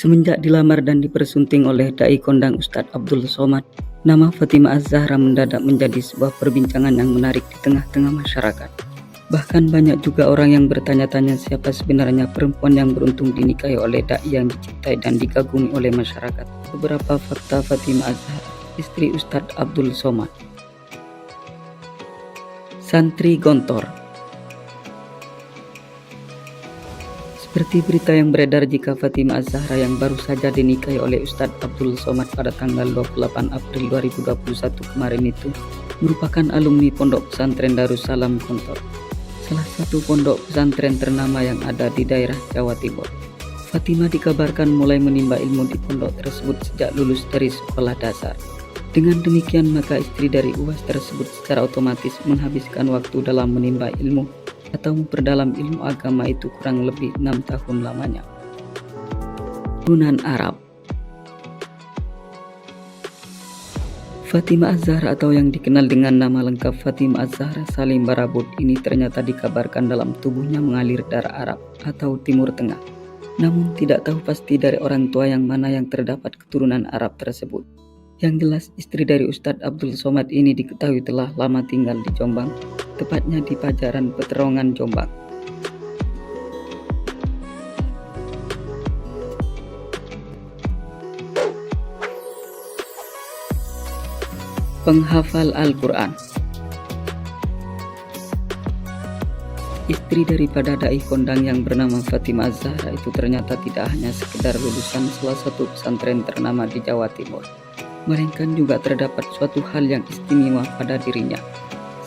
Semenjak dilamar dan dipersunting oleh dai kondang Ustadz Abdul Somad, nama Fatimah Az-Zahra mendadak menjadi sebuah perbincangan yang menarik di tengah-tengah masyarakat. Bahkan banyak juga orang yang bertanya-tanya siapa sebenarnya perempuan yang beruntung dinikahi oleh dai yang dicintai dan dikagumi oleh masyarakat. Beberapa fakta Fatimah Az-Zahra, istri Ustadz Abdul Somad. Santri Gontor. Seperti berita yang beredar jika Fatimah Az-Zahra yang baru saja dinikahi oleh Ustadz Abdul Somad pada tanggal 28 April 2021 kemarin itu merupakan alumni Pondok Pesantren Darussalam Gontor, salah satu pondok pesantren ternama yang ada di daerah Jawa Timur. Fatimah dikabarkan mulai menimba ilmu di pondok tersebut sejak lulus dari sekolah dasar. Dengan demikian maka istri dari UAS tersebut secara otomatis menghabiskan waktu dalam menimba ilmu atau memperdalam ilmu agama itu kurang lebih 6 tahun lamanya. Keturunan Arab. Fatimah Az-Zahra atau yang dikenal dengan nama lengkap Fatimah Az-Zahra Salim Barabud ini ternyata dikabarkan dalam tubuhnya mengalir darah Arab atau Timur Tengah. Namun tidak tahu pasti dari orang tua yang mana yang terdapat keturunan Arab tersebut. Yang jelas istri dari Ustadz Abdul Somad ini diketahui telah lama tinggal di Jombang, tepatnya di Pajaran Peterongan, Jombang. Penghafal Al-Quran. Istri daripada dai kondang yang bernama Fatimah Az-Zahra itu ternyata tidak hanya sekedar lulusan salah satu pesantren ternama di Jawa Timur, melainkan juga terdapat suatu hal yang istimewa pada dirinya.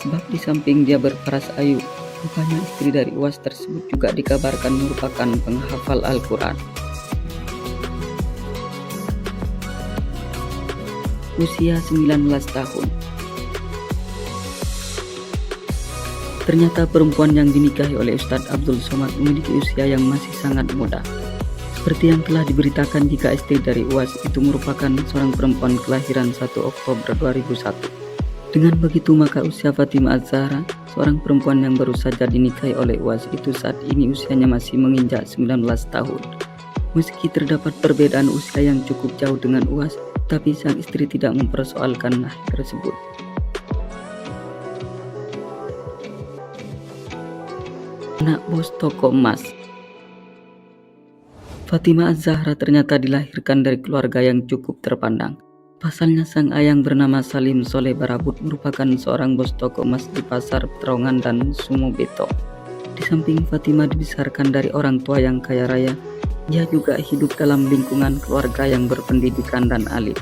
Sebab di samping dia berparas ayu, rupanya istri dari UAS tersebut juga dikabarkan merupakan penghafal Al-Quran. Usia 19 tahun. Ternyata perempuan yang dinikahi oleh Ustadz Abdul Somad memiliki usia yang masih sangat muda. Seperti yang telah diberitakan jika istri dari UAS itu merupakan seorang perempuan kelahiran 1 Oktober 2001. Dengan begitu maka usia Fatimah Az-Zahra, seorang perempuan yang baru saja dinikahi oleh UAS itu saat ini usianya masih menginjak 19 tahun. Meski terdapat perbedaan usia yang cukup jauh dengan UAS, tapi sang istri tidak mempersoalkan hal tersebut. Anak bos toko emas. Fatimah Az-Zahra ternyata dilahirkan dari keluarga yang cukup terpandang. Pasalnya sang ayang bernama Salim Soleh Barabud merupakan seorang bos toko emas di Pasar Peterongan dan Sumobeto. Di samping Fatimah dibesarkan dari orang tua yang kaya raya, ia juga hidup dalam lingkungan keluarga yang berpendidikan dan alim.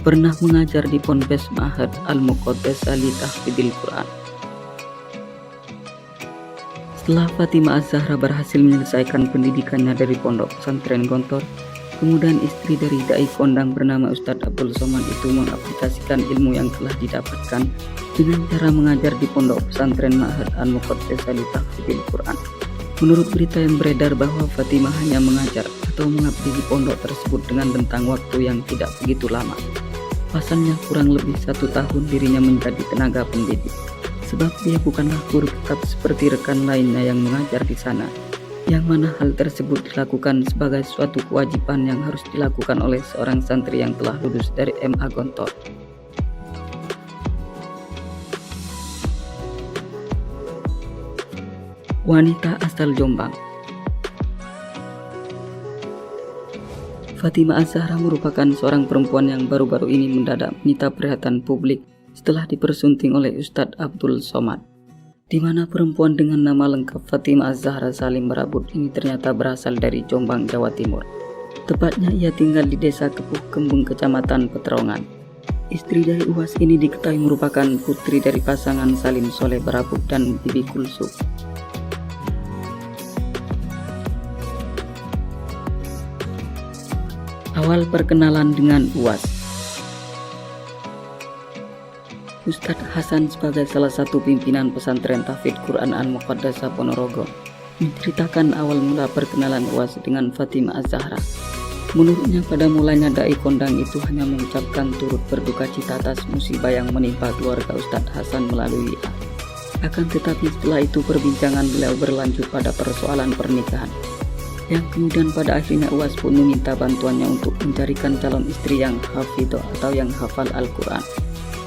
Pernah mengajar di Ponpes Ma'had Al-Muqaddas Ali Tahfidil Quran. Setelah Fatimah Az-Zahra berhasil menyelesaikan pendidikannya dari Pondok Pesantren Gontor, kemudian istri dari dai kondang bernama Ustadz Abdul Somad itu mengaplikasikan ilmu yang telah didapatkan dengan cara mengajar di Pondok Pesantren Ma'had Al-Muqaddas Ali Tahfidil Quran. Menurut berita yang beredar bahwa Fatimah hanya mengajar atau mengabdi di pondok tersebut dengan rentang waktu yang tidak begitu lama. Pasalnya kurang lebih 1 tahun dirinya menjadi tenaga pendidik. Sebab dia bukanlah guru tetap seperti rekan lainnya yang mengajar di sana, yang mana hal tersebut dilakukan sebagai suatu kewajiban yang harus dilakukan oleh seorang santri yang telah lulus dari MA Gontor. Wanita asal Jombang. Fatimah Az-Zahra merupakan seorang perempuan yang baru-baru ini mendadak menyita perhatian publik setelah dipersunting oleh Ustadz Abdul Somad, di mana perempuan dengan nama lengkap Fatimah Az-Zahra Salim Barabud ini ternyata berasal dari Jombang, Jawa Timur. Tepatnya ia tinggal di Desa Kepuh Kembung, Kecamatan Peterongan. Istri dari UAS ini diketahui merupakan putri dari pasangan Salim Soleh Barabud dan Bibi Kulsum. Awal perkenalan dengan UAS. Ustadz Hasan sebagai salah satu pimpinan pesantren Tahfidz Quran Al-Muqaddasah Ponorogo menceritakan awal mula perkenalan UAS dengan Fatimah Az-Zahra. Menurutnya pada mulanya dai kondang itu hanya mengucapkan turut berduka cita atas musibah yang menimpa keluarga Ustadz Hasan melalui WA. Akan tetapi setelah itu perbincangan beliau berlanjut pada persoalan pernikahan, yang kemudian pada akhirnya UAS pun meminta bantuannya untuk mencarikan calon istri yang hafidhah atau yang hafal Al-Quran.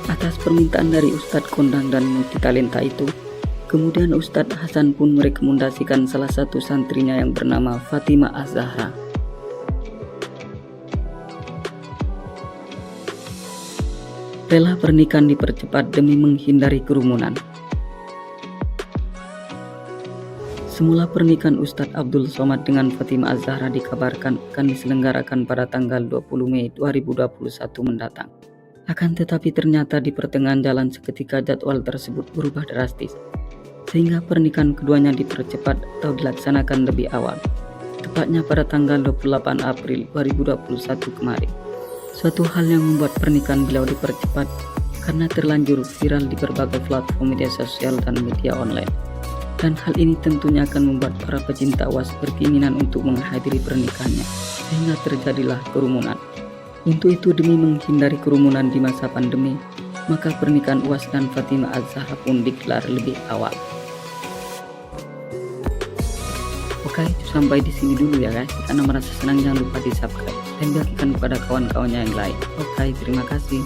Atas permintaan dari Ustadz kondang dan multitalenta itu, kemudian Ustadz Hasan pun merekomendasikan salah satu santrinya yang bernama Fatimah Az-Zahra. Rela pernikahan dipercepat demi menghindari kerumunan. Semula pernikahan Ustadz Abdul Somad dengan Fatimah Az-Zahra dikabarkan akan diselenggarakan pada tanggal 20 Mei 2021 mendatang. Akan tetapi ternyata di pertengahan jalan seketika jadwal tersebut berubah drastis, sehingga pernikahan keduanya dipercepat atau dilaksanakan lebih awal, tepatnya pada tanggal 28 April 2021 kemarin. Suatu hal yang membuat pernikahan beliau dipercepat karena terlanjur viral di berbagai platform media sosial dan media online. Dan hal ini tentunya akan membuat para pecinta UAS berkeinginan untuk menghadiri pernikahannya, sehingga terjadilah kerumunan. Untuk itu, demi menghindari kerumunan di masa pandemi, maka pernikahan UAS dan Fatimah Az-Zahra pun digelar lebih awal. Oke, sampai di sini dulu ya guys. Karena merasa senang jangan lupa di subscribe dan bagikan kepada kawan-kawannya yang lain. Oke, terima kasih.